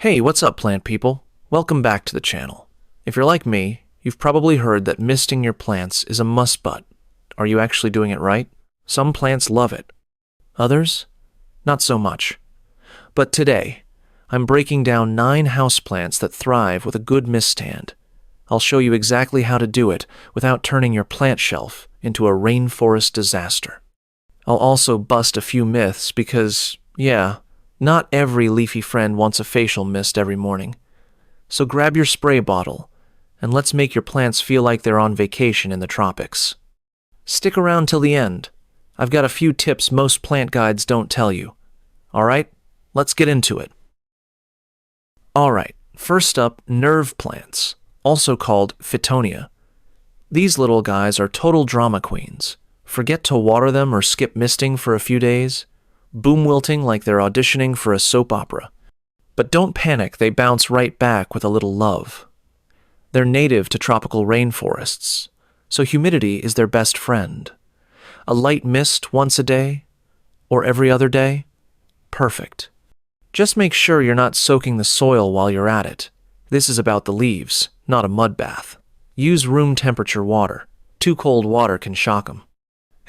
Hey, what's up, plant people? Welcome back to the channel. If you're like me, you've probably heard that misting your plants is a must-but. Are you actually doing it right? Some plants love it. Others? Not so much. But today, I'm breaking down 9 houseplants that thrive with a good mist stand. I'll show you exactly how to do it without turning your plant shelf into a rainforest disaster. I'll also bust a few myths because, yeah, not every leafy friend wants a facial mist every morning. So grab your spray bottle, and let's make your plants feel like they're on vacation in the tropics. Stick around till the end. I've got a few tips most plant guides don't tell you. Alright, let's get into it. Alright, first up, nerve plants, also called Fittonia. These little guys are total drama queens. Forget to water them or skip misting for a few days. Boom wilting like they're auditioning for a soap opera. But don't panic, they bounce right back with a little love. They're native to tropical rainforests, so humidity is their best friend. A light mist once a day, or every other day? Perfect. Just make sure you're not soaking the soil while you're at it. This is about the leaves, not a mud bath. Use room temperature water. Too cold water can shock them.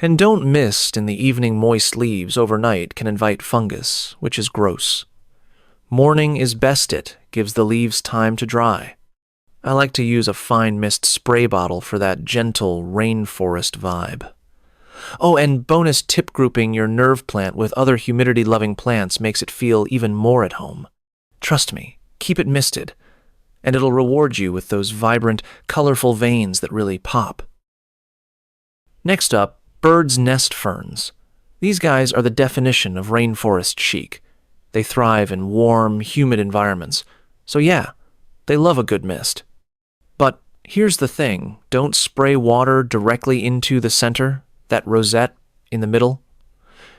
And don't mist in the evening moist leaves overnight can invite fungus, which is gross. Morning is best it gives the leaves time to dry. I like to use a fine mist spray bottle for that gentle rainforest vibe. Oh, and bonus tip, grouping your nerve plant with other humidity-loving plants makes it feel even more at home. Trust me, keep it misted, and it'll reward you with those vibrant, colorful veins that really pop. Next up, bird's nest ferns. These guys are the definition of rainforest chic. They thrive in warm, humid environments. So yeah, they love a good mist. But here's the thing, don't spray water directly into the center, that rosette in the middle.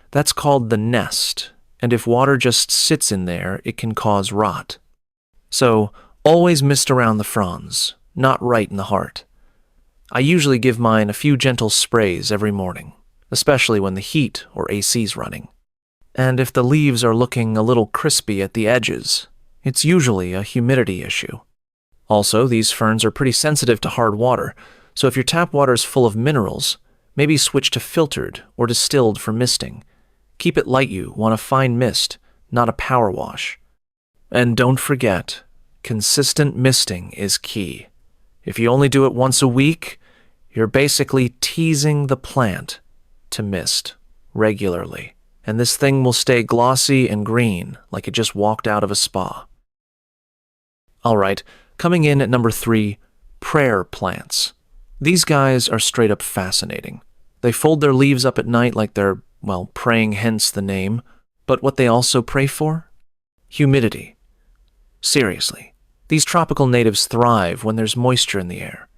That's called the nest, and if water just sits in there, it can cause rot. So always mist around the fronds, not right in the heart. I usually give mine a few gentle sprays every morning, especially when the heat or AC's running. And if the leaves are looking a little crispy at the edges, it's usually a humidity issue. Also, these ferns are pretty sensitive to hard water, so if your tap water is full of minerals, maybe switch to filtered or distilled for misting. Keep it light, you want a fine mist, not a power wash. And don't forget, consistent misting is key. If you only do it once a week, you're basically teasing the plant to mist regularly, and this thing will stay glossy and green like it just walked out of a spa. Alright, coming in at number 3, prayer plants. These guys are straight up fascinating. They fold their leaves up at night like they're, well, praying, hence the name. But what they also pray for? Humidity. Seriously, these tropical natives thrive when there's moisture in the air.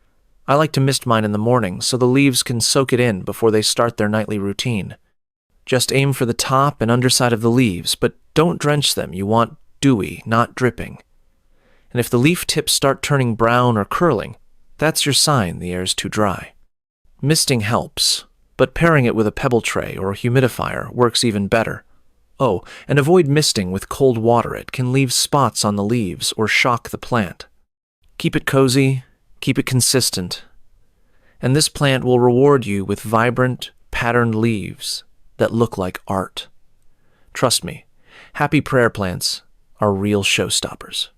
I like to mist mine in the morning so the leaves can soak it in before they start their nightly routine. Just aim for the top and underside of the leaves, but don't drench them. You want dewy, not dripping. And if the leaf tips start turning brown or curling, that's your sign the air's too dry. Misting helps, but pairing it with a pebble tray or a humidifier works even better. Oh, and avoid misting with cold water. It can leave spots on the leaves or shock the plant. Keep it cozy, keep it consistent, and this plant will reward you with vibrant, patterned leaves that look like art. Trust me, happy prayer plants are real showstoppers.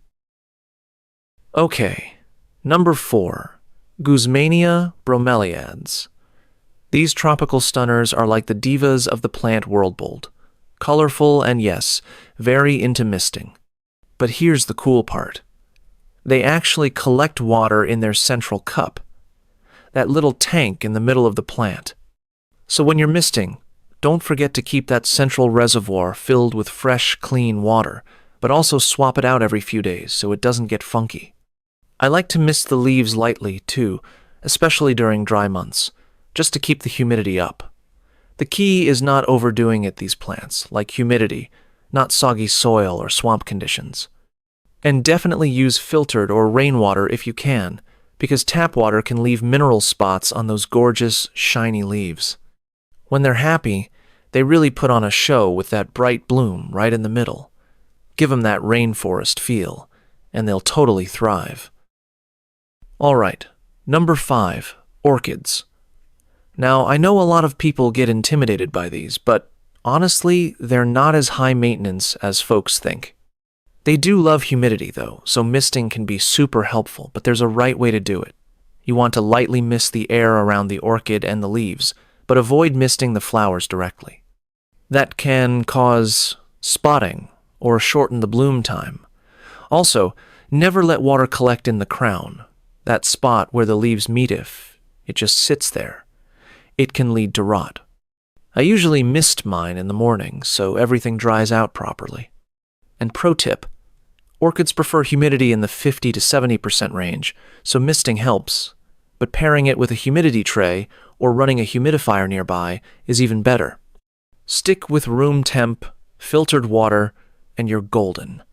Okay, number 4, Guzmania Bromeliads. These tropical stunners are like the divas of the plant world, colorful and yes, very into misting. But here's the cool part. They actually collect water in their central cup, that little tank in the middle of the plant. So when you're misting, don't forget to keep that central reservoir filled with fresh, clean water, but also swap it out every few days so it doesn't get funky. I like to mist the leaves lightly, too, especially during dry months, just to keep the humidity up. The key is not overdoing it, these plants, like humidity, not soggy soil or swamp conditions. And definitely use filtered or rainwater if you can, because tap water can leave mineral spots on those gorgeous, shiny leaves. When they're happy, they really put on a show with that bright bloom right in the middle. Give them that rainforest feel, and they'll totally thrive. Alright, number 5, orchids. Now, I know a lot of people get intimidated by these, but honestly, they're not as high maintenance as folks think. They do love humidity though, so misting can be super helpful, but there's a right way to do it. You want to lightly mist the air around the orchid and the leaves, but avoid misting the flowers directly. That can cause spotting or shorten the bloom time. Also, never let water collect in the crown, that spot where the leaves meet. If it just sits there, it can lead to rot. I usually mist mine in the morning so everything dries out properly. And pro tip, orchids prefer humidity in the 50 to 70% range, so misting helps, but pairing it with a humidity tray or running a humidifier nearby is even better. Stick with room temp, filtered water, and you're golden.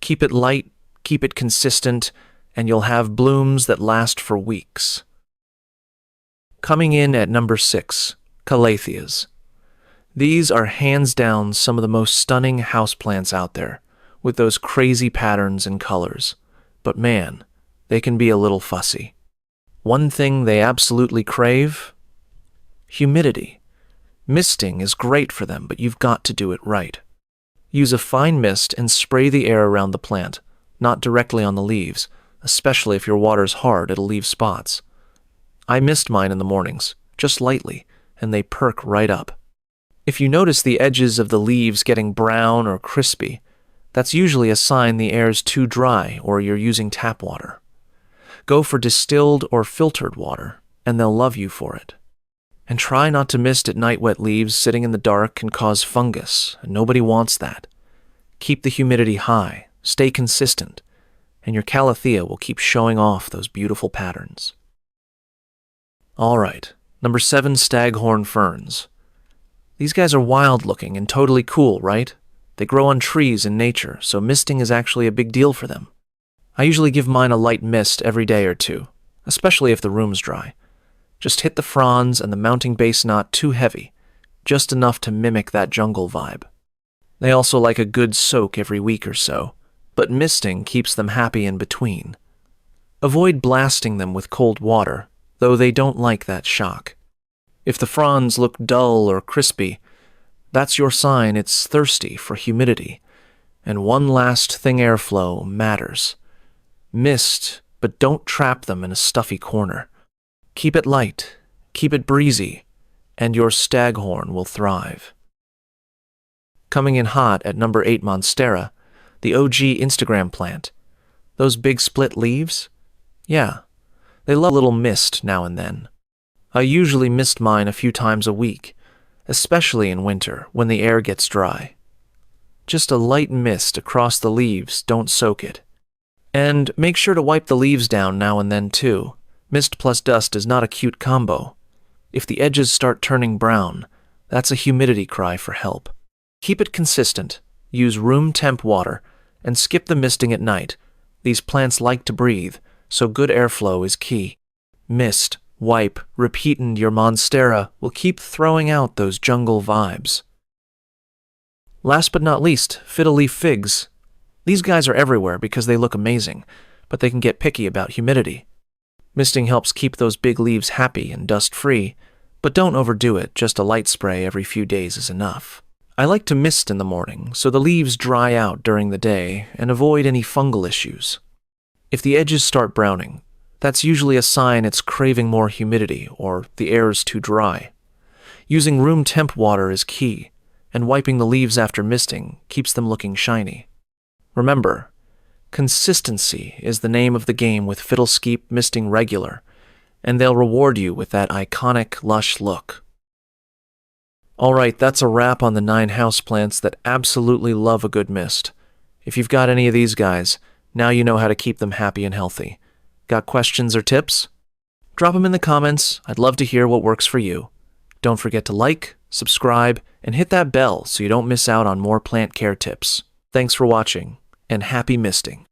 Keep it light, keep it consistent, and you'll have blooms that last for weeks. Coming in at number 6, Calatheas. These are hands down some of the most stunning houseplants out there, with those crazy patterns and colors. But man, they can be a little fussy. One thing they absolutely crave? Humidity. Misting is great for them, but you've got to do it right. Use a fine mist and spray the air around the plant, not directly on the leaves, especially if your water's hard, it'll leave spots. I mist mine in the mornings, just lightly, and they perk right up. If you notice the edges of the leaves getting brown or crispy, that's usually a sign the air's too dry or you're using tap water. Go for distilled or filtered water, and they'll love you for it. And try not to mist at night. Wet leaves sitting in the dark can cause fungus, and nobody wants that. Keep the humidity high, stay consistent, and your Calathea will keep showing off those beautiful patterns. Alright, number 7, Staghorn Ferns. These guys are wild looking and totally cool, right? They grow on trees in nature, so misting is actually a big deal for them. I usually give mine a light mist every day or two, especially if the room's dry. Just hit the fronds and the mounting base not too heavy, just enough to mimic that jungle vibe. They also like a good soak every week or so, but misting keeps them happy in between. Avoid blasting them with cold water, though they don't like that shock. If the fronds look dull or crispy, that's your sign it's thirsty for humidity, and one last thing, airflow matters. Mist, but don't trap them in a stuffy corner. Keep it light, keep it breezy, and your staghorn will thrive. Coming in hot at number 8, Monstera, the OG Instagram plant. Those big split leaves? Yeah, they love a little mist now and then. I usually mist mine a few times a week, especially in winter when the air gets dry. Just a light mist across the leaves, don't soak it. And make sure to wipe the leaves down now and then too. Mist plus dust is not a cute combo. If the edges start turning brown, that's a humidity cry for help. Keep it consistent, use room temp water, and skip the misting at night. These plants like to breathe, so good airflow is key. Mist, wipe, repeat, and your Monstera will keep throwing out those jungle vibes. Last but not least, Fiddle Leaf Figs. These guys are everywhere because they look amazing, but they can get picky about humidity. Misting helps keep those big leaves happy and dust-free, but don't overdo it, just a light spray every few days is enough. I like to mist in the morning so the leaves dry out during the day and avoid any fungal issues. If the edges start browning, that's usually a sign it's craving more humidity or the air's too dry. Using room temp water is key, and wiping the leaves after misting keeps them looking shiny. Remember, consistency is the name of the game with Fiddleskeep misting regular, and they'll reward you with that iconic, lush look. Alright, that's a wrap on the 9 houseplants that absolutely love a good mist. If you've got any of these guys, now you know how to keep them happy and healthy. Got questions or tips? Drop them in the comments. I'd love to hear what works for you. Don't forget to like, subscribe, and hit that bell so you don't miss out on more plant care tips. Thanks for watching, and happy misting.